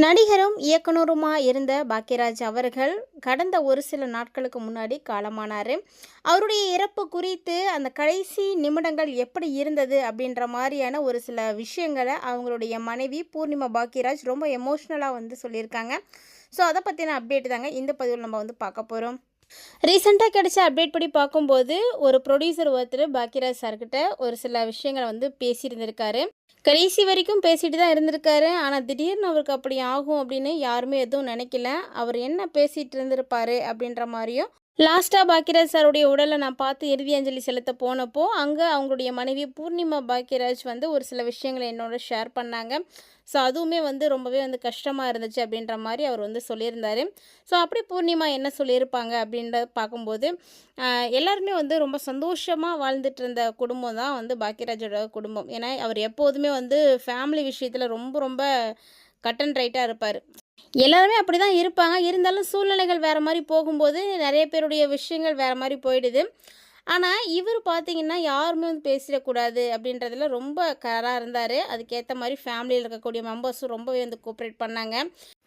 நடிகரும் இயக்குனருமா இருந்த பாக்யராஜ் அவர்கள் கடந்த ஒரு சில நாட்களுக்கு முன்னாடி காலமானார். அவருடைய இறப்பு குறித்து அந்த கடைசி நிமிடங்கள் எப்படி இருந்தது அப்படின்ற மாதிரியான ஒரு சில விஷயங்களை அவங்களுடைய மனைவி பூர்ணிமா பாக்யராஜ் ரொம்ப எமோஷ்னலாக சொல்லியிருக்காங்க. ஸோ அதை பற்றின அப்டேட் தாங்க இந்த பதிவில் நம்ம பார்க்க போகிறோம். ரீசெண்டாக கிடைச்ச அப்டேட் படி பார்க்கும்போது ஒரு ப்ரொடியூசர் ஒருத்தர் பாக்யராஜ் சார்கிட்ட ஒரு சில விஷயங்களை பேசியிருந்திருக்காரு. கடைசி வரைக்கும் பேசிட்டு தான் இருந்திருக்காரு. ஆனால் திடீர்னு அவருக்கு அப்படி ஆகும் அப்படின்னு யாருமே எதுவும் நினைக்கல. அவர் என்ன பேசிகிட்டு இருந்திருப்பாரு அப்படின்ற மாதிரியும் லாஸ்ட்டாக பாக்யராஜ் சாருடைய உடலை நான் பார்த்து இறுதி அஞ்சலி செலுத்த போனப்போ அங்கே அவங்களுடைய மனைவி பூர்ணிமா பாக்யராஜ் ஒரு சில விஷயங்களை என்னோட ஷேர் பண்ணாங்க. ஸோ அதுவுமே ரொம்பவே கஷ்டமாக இருந்துச்சு அப்படின்ற மாதிரி அவர் சொல்லியிருந்தார். ஸோ அப்படி பூர்ணிமா என்ன சொல்லியிருப்பாங்க அப்படின்றத பார்க்கும்போது எல்லாருமே ரொம்ப சந்தோஷமாக வாழ்ந்துட்டு இருந்த குடும்பம் தான் பாக்யராஜோட குடும்பம். ஏன்னா அவர் எப்போதுமே ஃபேமிலி விஷயத்தில் ரொம்ப ரொம்ப கட் அண்ட் ரைட்டாக இருப்பார். எல்லாருமே அப்படி தான் இருப்பாங்க. இருந்தாலும் சூழ்நிலைகள் வேறு மாதிரி போகும்போது நிறைய பேருடைய விஷயங்கள் வேறு மாதிரி போயிடுது. ஆனால் இவர் பார்த்தீங்கன்னா யாருமே பேசிடக்கூடாது அப்படின்றதுல ரொம்ப கராராக இருந்தார். அதுக்கேற்ற மாதிரி ஃபேமிலியில் இருக்கக்கூடிய மெம்பர்ஸும் ரொம்பவே கோஆப்ரேட் பண்ணாங்க.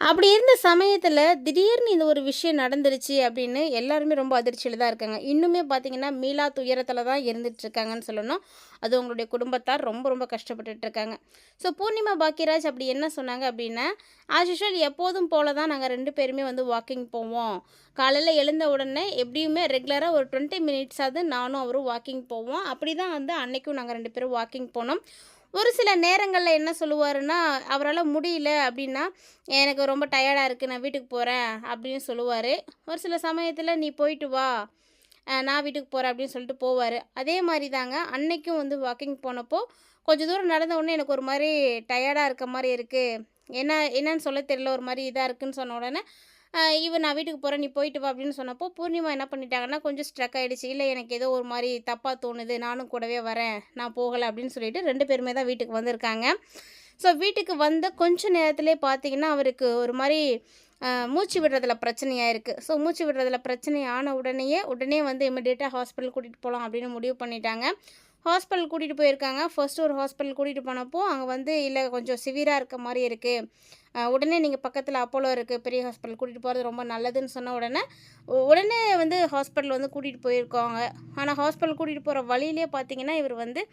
அப்படி இருந்த சமயத்தில் திடீர்னு இந்த ஒரு விஷயம் நடந்துருச்சு அப்படின்னு எல்லாருமே ரொம்ப அதிர்ச்சியில் தான் இருக்காங்க. இன்னுமே பார்த்தீங்கன்னா மீளா துயரத்தில் தான் இருந்துகிட்ருக்காங்கன்னு சொல்லணும். அது உங்களுடைய குடும்பத்தார் ரொம்ப ரொம்ப கஷ்டப்பட்டுட்டு இருக்காங்க. ஸோ பூர்ணிமா பாக்யராஜ் அப்படி என்ன சொன்னாங்க அப்படின்னா, ஆஸ் யூஷுவல் எப்போதும் போல தான் நாங்கள் 2 பேருமே வாக்கிங் போவோம். காலையில் எழுந்த உடனே எப்படியுமே ரெகுலராக ஒரு 20 மினிட்ஸாவது நானும் அவரும் வாக்கிங் போவோம். அப்படி தான் அன்னைக்கும் நாங்கள் 2 பேரும் வாக்கிங் போனோம். ஒரு சில நேரங்களில் என்ன சொல்லுவாருன்னா, அவரால் முடியல அப்படின்னா, எனக்கு ரொம்ப டயர்டாக இருக்குது, நான் வீட்டுக்கு போகிறேன் அப்படின்னு சொல்லுவார். ஒரு சில சமயத்தில் நீ போயிட்டு வா, நான் வீட்டுக்கு போகிறேன் அப்படின்னு சொல்லிட்டு போவார். அதே மாதிரி தாங்க அன்னைக்கும் வாக்கிங் போனப்போ கொஞ்சம் தூரம் நடந்த உடனே எனக்கு ஒரு மாதிரி டயர்டாக இருக்க மாதிரி இருக்குது, என்னன்னு சொல்ல தெரியல, ஒரு மாதிரி இதாக இருக்குதுன்னு சொன்ன உடனே நான் வீட்டுக்கு போகிறேன், நீ போயிட்டு வா அப்படின்னு சொன்னப்போ பூர்ணிமா என்ன பண்ணிட்டாங்கன்னா கொஞ்சம் ஸ்ட்ரக் ஆகிடுச்சு. இல்லை, எனக்கு ஏதோ ஒரு மாதிரி தப்பாக தோணுது, நானும் கூடவே வரேன், நான் போகலை அப்படின்னு சொல்லிட்டு 2 பேருமே தான் வீட்டுக்கு வந்திருக்காங்க. ஸோ வீட்டுக்கு வந்த கொஞ்ச நேரத்திலே பார்த்தீங்கன்னா அவருக்கு ஒரு மாதிரி மூச்சு விடுறதுல பிரச்சனையாக இருக்குது. ஸோ மூச்சு விடுறதுல பிரச்சனை ஆன உடனே இமிடியேட்டாக ஹாஸ்பிட்டல் கூட்டிகிட்டு போகலாம் அப்படின்னு முடிவு பண்ணிட்டாங்க. ஹாஸ்பிட்டல் கூட்டிகிட்டு போயிருக்காங்க. ஃபர்ஸ்ட்டு ஒரு ஹாஸ்பிட்டல் கூட்டிகிட்டு போனப்போ அங்கே இல்லை கொஞ்சம் சிவியராக இருக்க மாதிரி இருக்குது, உடனே நீங்கள் பக்கத்தில் அப்போலோ இருக்குது, பெரிய ஹாஸ்பிட்டல் கூட்டிகிட்டு போகிறது ரொம்ப நல்லதுன்னு சொன்ன உடனே ஹாஸ்பிட்டல் கூட்டிகிட்டு போயிருக்காங்க. ஆனால் ஹாஸ்பிட்டல் கூட்டிகிட்டு போகிற வழியிலே பார்த்தீங்கன்னா இவர்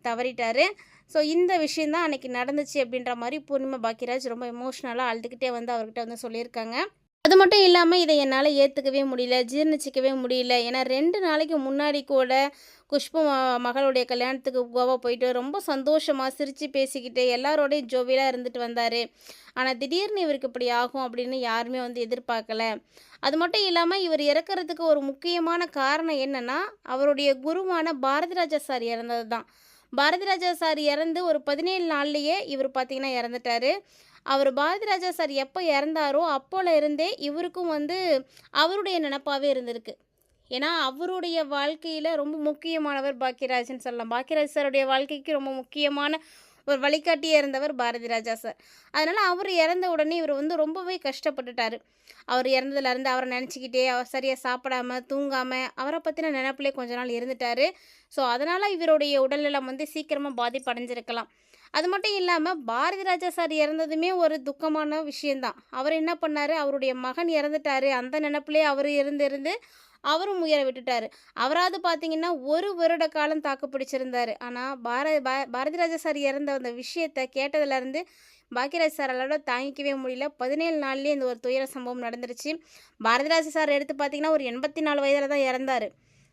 தவறிட்டார். ஸோ இந்த விஷயந்தான் அன்றைக்கி நடந்துச்சு அப்படின்ற மாதிரி பூர்ணிமா பாக்யராஜ் ரொம்ப எமோஷ்னலாக அழுதுகிட்டே அவர்கிட்ட சொல்லியிருக்காங்க. அது மட்டும் இல்லாமல் இதை என்னால் ஏற்றுக்கவே முடியல, ஜீர்ணிச்சிக்கவே முடியல. ஏன்னா 2 நாளைக்கு முன்னாடி கூட குஷ்பு மகளுடைய கல்யாணத்துக்கு கோவா போயிட்டு ரொம்ப சந்தோஷமாக சிரித்து பேசிக்கிட்டு எல்லாரோடையும் ஜோவியலாக இருந்துட்டு வந்தார். ஆனால் திடீர்னு இவருக்கு இப்படி ஆகும் அப்படின்னு யாருமே எதிர்பார்க்கல. அது மட்டும் இல்லாமல் இவர் இறக்கிறதுக்கு ஒரு முக்கியமான காரணம் என்னென்னா, அவருடைய குருவான பாரதிராஜா சார் இறந்தது தான். பாரதிராஜா சார் இறந்து ஒரு 17 நாள்லேயே இவர் பார்த்திங்கன்னா இறந்துட்டார். அவர் பாரதிராஜா சார் எப்போ இறந்தாரோ அப்போல இருந்தே இவருக்கும் அவருடைய நினப்பாகவே இருந்திருக்கு. ஏன்னா அவருடைய வாழ்க்கையில் ரொம்ப முக்கியமானவர் பாக்யராஜ்னு சொல்லலாம். பாக்யராஜ் சாருடைய வாழ்க்கைக்கு ரொம்ப முக்கியமான ஒரு வழிகாட்டியாக இருந்தவர் பாரதிராஜா சார். அதனால் அவர் இறந்த உடனே இவர் ரொம்பவே கஷ்டப்பட்டுட்டார். அவர் இறந்ததுலேருந்து அவரை நினச்சிக்கிட்டே அவர் சரியாக சாப்பிடாமல் தூங்காமல் அவரை பற்றின நினப்பிலே கொஞ்ச நாள் இருந்துட்டார். ஸோ அதனால் இவருடைய உடல்நலம் சீக்கிரமாக பாதிப்படைஞ்சிருக்கலாம். அது மட்டும் இல்லாமல் பாரதிராஜா சார் இறந்ததுமே ஒரு துக்கமான விஷயந்தான். அவர் என்ன பண்ணார், அவருடைய மகன் இறந்துட்டார், அந்த நினப்பிலே அவர் இருந்து அவரும் உயர விட்டுட்டார். அவராவது பார்த்தீங்கன்னா 1 வருட காலம் தாக்கு பிடிச்சிருந்தார். ஆனால் பாரதிராஜா சார் இறந்த அந்த விஷயத்தை கேட்டதுலேருந்து பாக்யராஜ் சாரால் தாங்கிக்கவே முடியல. 17 நாள்லேயே இந்த ஒரு துயர சம்பவம் நடந்துருச்சு. பாரதிராஜா சார் எடுத்து பார்த்தீங்கன்னா ஒரு 84 வயதில் தான் இறந்தார்.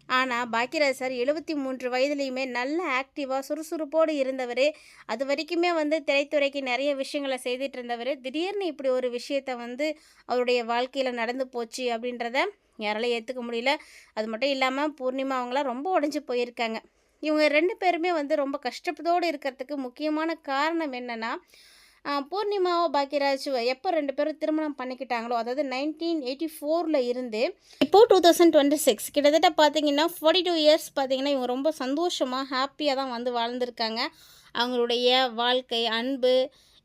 ஆனால் பாக்யராஜ் சார் 73 வயதுலேயுமே நல்ல ஆக்டிவாக சுறுசுறுப்போடு இருந்தவர். அது வரைக்குமே திரைத்துறைக்கு நிறைய விஷயங்களை செய்துட்டு இருந்தவர். திடீர்னு இப்படி ஒரு விஷயத்தை அவருடைய வாழ்க்கையில் நடந்து போச்சு அப்படின்றத யாராலையும் ஏற்றுக்க முடியல. அது மட்டும் இல்லாமல் பூர்ணிமா அவங்களாம் ரொம்ப உடஞ்சி போயிருக்காங்க. இவங்க 2 பேருமே ரொம்ப கஷ்டத்தோடு இருக்கிறதுக்கு முக்கியமான காரணம் என்னென்னா, பூர்ணிமாவோ பாக்யராஜ் எப்போ 2 பேரும் திருமணம் பண்ணிக்கிட்டாங்களோ, அதாவது 1984 இருந்து இப்போது 2026 கிட்டத்தட்ட பார்த்தீங்கன்னா 42 இயர்ஸ் பார்த்தீங்கன்னா இவங்க ரொம்ப சந்தோஷமாக ஹாப்பியாக தான் வாழ்ந்திருக்காங்க. அவங்களுடைய வாழ்க்கை, அன்பு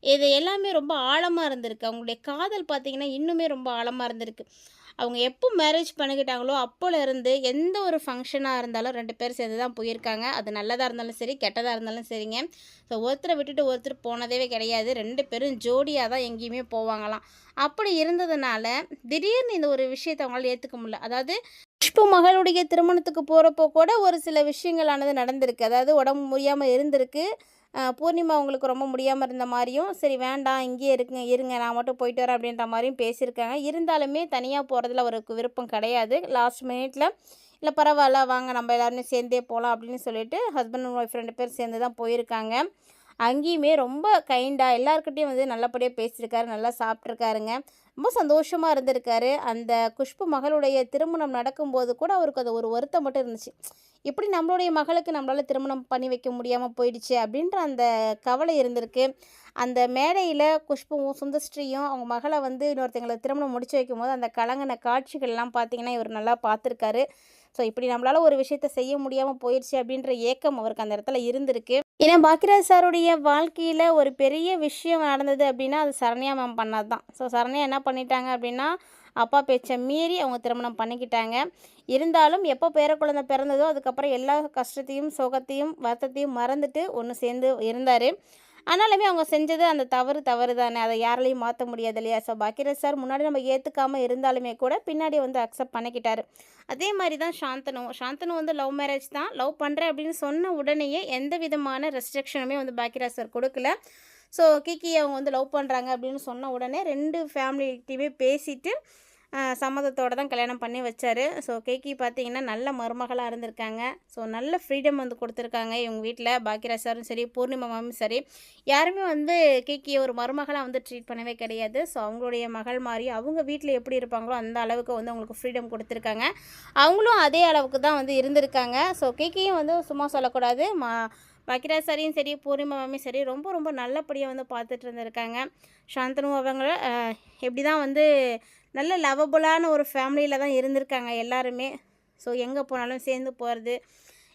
இது எல்லாமே ரொம்ப ஆழமாக இருந்திருக்கு. அவங்களுடைய காதல் பார்த்திங்கன்னா இன்னுமே ரொம்ப ஆழமாக இருந்திருக்கு. அவங்க எப்போ மேரேஜ் பண்ணிக்கிட்டாங்களோ அப்போலேருந்து எந்த ஒரு ஃபங்க்ஷனாக இருந்தாலும் 2 பேரும் சேர்ந்து தான் போயிருக்காங்க. அது நல்லதாக இருந்தாலும் சரி, கெட்டதாக இருந்தாலும் சரிங்க. ஸோ ஒருத்தரை விட்டுட்டு ஒருத்தர் போனதே கிடையாது. 2 பேரும் ஜோடியாக தான் எங்கேயுமே போவாங்களாம். அப்படி இருந்ததுனால திடீர்னு இந்த ஒரு விஷயத்தை அவங்களால ஏற்றுக்க முடியல. அதாவது குஷ்பு மகளுடைய திருமணத்துக்கு போகிறப்போ கூட ஒரு சில விஷயங்களானது நடந்திருக்கு. அதாவது உடம்பு முடியாமல் இருந்திருக்கு. பூர்ணிமா அவங்களுக்கு ரொம்ப முடியாமல் இருந்த மாதிரியும், சரி வேண்டாம் இங்கேயே இருங்க நான் மட்டும் போயிட்டு வரேன் அப்படின்ற மாதிரியும் பேசியிருக்காங்க. இருந்தாலுமே தனியாக போகிறதுல அவருக்கு விருப்பம் கிடையாது. லாஸ்ட் மினிட்ல இல்லை பரவாயில்ல வாங்க நம்ம எல்லாருமே சேர்ந்தே போகலாம் அப்படின்னு சொல்லிட்டு ஹஸ்பண்ட் அண்ட் ஒய்ஃப் 2 பேர் சேர்ந்து தான் போயிருக்காங்க. அங்கேயுமே ரொம்ப கைண்டாக எல்லாருக்கிட்டையும் வந்து நல்லபடியாக பேசியிருக்காரு, நல்லா சாப்பிட்ருக்காருங்க. ரொம்ப சந்தோஷமாக இருந்திருக்காரு. அந்த குஷ்பு மகளுடைய திருமணம் நடக்கும்போது கூட அவருக்கு அது ஒரு வருத்தம் மட்டும் இருந்துச்சு. எப்படி நம்மளுடைய மகளுக்கு நம்மளால் திருமணம் பண்ணி வைக்க முடியாமல் போயிடுச்சு அப்படின்ற அந்த கவலை இருந்திருக்கு. அந்த மேடையில் குஷ்புவும் சுந்தஸ்ரீயும் அவங்க மகளை வந்து இன்னொருத்தங்களை திருமணம் முடிச்சு வைக்கும்போது அந்த கலங்கின காட்சிகள்லாம் பார்த்தீங்கன்னா இவர் நல்லா பார்த்துருக்காரு. ஸோ இப்படி நம்மளால் ஒரு விஷயத்த செய்ய முடியாமல் போயிடுச்சு அப்படின்ற ஏக்கம் அவருக்கு அந்த இடத்துல இருந்திருக்கு. ஏன்னா பாக்கியராஜ் சாருடைய வாழ்க்கையில் ஒரு பெரிய விஷயம் நடந்தது அப்படின்னா அது சரண்யா மேம் பண்ணது தான். ஸோ சரண்யா என்ன பண்ணிட்டாங்க அப்படின்னா அப்பா பேச்சை மீறி அவங்க திருமணம் பண்ணிக்கிட்டாங்க. இருந்தாலும் எப்போ பேரக்குழந்தை பிறந்ததோ அதுக்கப்புறம் எல்லா கஷ்டத்தையும் சோகத்தையும் வருத்தத்தையும் மறந்துட்டு ஒன்று சேர்ந்து இருந்தார். ஆனாலுமே அவங்க செஞ்சது அந்த தவறு தானே, அதை யாராலையும் மாற்ற முடியாது இல்லையா? ஸோ பாக்கியராஜ் சார் முன்னாடி நம்ம ஏற்றுக்காமல் இருந்தாலுமே கூட பின்னாடி வந்து அக்செப்ட் பண்ணிக்கிட்டாரு. அதே மாதிரி தான் சாந்தனு வந்து லவ் மேரேஜ் தான். லவ் பண்ணுறேன் அப்படின்னு சொன்ன உடனேயே எந்த விதமான ரெஸ்ட்ரிக்ஷனுமே வந்து பாக்கியராஜ் சார் கொடுக்கல. ஸோ கிக்கி அவங்க வந்து லவ் பண்ணுறாங்க அப்படின்னு சொன்ன உடனே 2 ஃபேமிலிகிட்டையுமே பேசிட்டு சம்மதத்தோடு தான் கல்யாணம் பண்ணி வச்சார். ஸோ கேக்கி பார்த்தீங்கன்னா நல்ல மருமகளாக இருந்திருக்காங்க. ஸோ நல்ல ஃப்ரீடம் வந்து கொடுத்துருக்காங்க இவங்க வீட்டில். பாக்கியராஜ் சாரும் சரி, பூர்ணிமா மேமும் சரி, யாருமே வந்து கேக்கியை ஒரு மருமகளாக வந்து ட்ரீட் பண்ணவே கிடையாது. ஸோ அவங்களுடைய மகள் மாதிரி அவங்க வீட்டில் எப்படி இருப்பாங்களோ அந்த அளவுக்கு வந்து அவங்களுக்கு ஃப்ரீடம் கொடுத்துருக்காங்க. அவங்களும் அதே அளவுக்கு தான் வந்து இருந்திருக்காங்க. ஸோ கேக்கியும் வந்து சும்மா சொல்லக்கூடாது. பாக்கியராஜ் சாரையும் சரி, பூர்ணிமா மேமையும் சரி ரொம்ப ரொம்ப நல்லபடியாக வந்து பார்த்துட்டு இருந்திருக்காங்க. சாந்தனு அவங்க எப்படி தான் வந்து நல்ல லவபுளான ஒரு ஃபேமிலியில் தான் இருந்திருக்காங்க எல்லாருமே. ஸோ எங்கே போனாலும் சேர்ந்து போகிறது,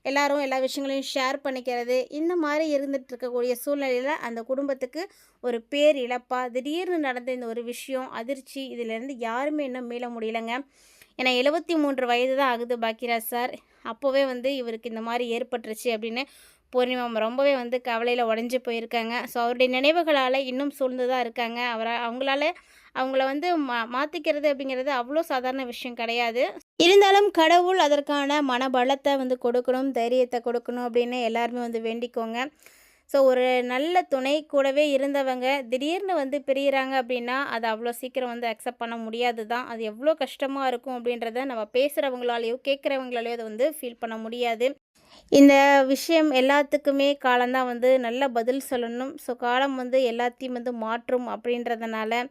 எல்லோரும் எல்லா விஷயங்களையும் ஷேர் பண்ணிக்கிறது, இந்த மாதிரி இருந்துகிட்டு இருக்கக்கூடிய சூழ்நிலையில் அந்த குடும்பத்துக்கு ஒரு பேர் இழப்பாக திடீர்னு நடந்த இந்த ஒரு விஷயம் அதிர்ச்சி, இதிலேருந்து யாருமே இன்னும் மீள முடியலைங்க. ஏன்னா 73 வயது தான் ஆகுது பாக்கியராஜ் சார். அப்போவே வந்து இவருக்கு இந்த மாதிரி ஏற்பட்டுருச்சு அப்படின்னு பூர்ணிமா ரொம்பவே வந்து கவலையில் உடஞ்சி போயிருக்காங்க. ஸோ அவருடைய நினைவுகளால் இன்னும் சூழ்ந்து தான் இருக்காங்க. அவங்களால அவங்கள வந்து மாற்றிக்கிறது அப்படிங்கிறது அவ்வளோ சாதாரண விஷயம் கிடையாது. இருந்தாலும் கடவுள் அதற்கான மனபலத்தை வந்து கொடுக்கணும், தைரியத்தை கொடுக்கணும் அப்படின்னு எல்லாருமே வந்து வேண்டிக்கோங்க. ஸோ ஒரு நல்ல துணை கூடவே இருந்தவங்க திடீர்னு வந்து பிரியிறாங்க அப்படின்னா அது அவ்வளோ சீக்கிரம் வந்து அக்செப்ட் பண்ண முடியாது தான். அது எவ்வளோ கஷ்டமாக இருக்கும் அப்படின்றத நம்ம பேசுகிறவங்களாலேயோ கேட்குறவங்களாலேயோ அதை வந்து ஃபீல் பண்ண முடியாது. இந்த விஷயம் எல்லாத்துக்குமே காலம்தான் வந்து நல்ல பதில் சொல்லணும். ஸோ காலம் வந்து எல்லாத்தையும் வந்து மாற்றும் அப்படின்றதுனால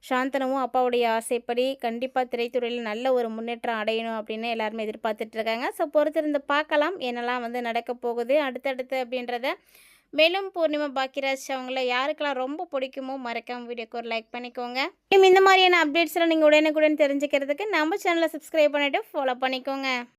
சாந்தனமும் அப்பாவுடைய ஆசைப்படி கண்டிப்பாக திரைத்துறையில் நல்ல ஒரு முன்னேற்றம் அடையணும் அப்படின்னு எல்லாருமே எதிர்பார்த்துட்ருக்காங்க. ஸோ பொறுத்திருந்து பார்க்கலாம் என்னெல்லாம் வந்து நடக்க போகுது அடுத்தடுத்து அப்படின்றத. மேலும் பூர்ணிமா பாக்கியராஜ் அவங்கள யாருக்கெல்லாம் ரொம்ப பிடிக்குமோ மறக்காம வீடியோக்கு ஒரு லைக் பண்ணிக்கோங்க. இந்த மாதிரியான அப்டேட்ஸ்லாம் நீங்கள் உடனுக்குடன் தெரிஞ்சுக்கிறதுக்கு நம்ம சேனலை சப்ஸ்கிரைப் பண்ணிவிட்டு ஃபாலோ பண்ணிக்கோங்க.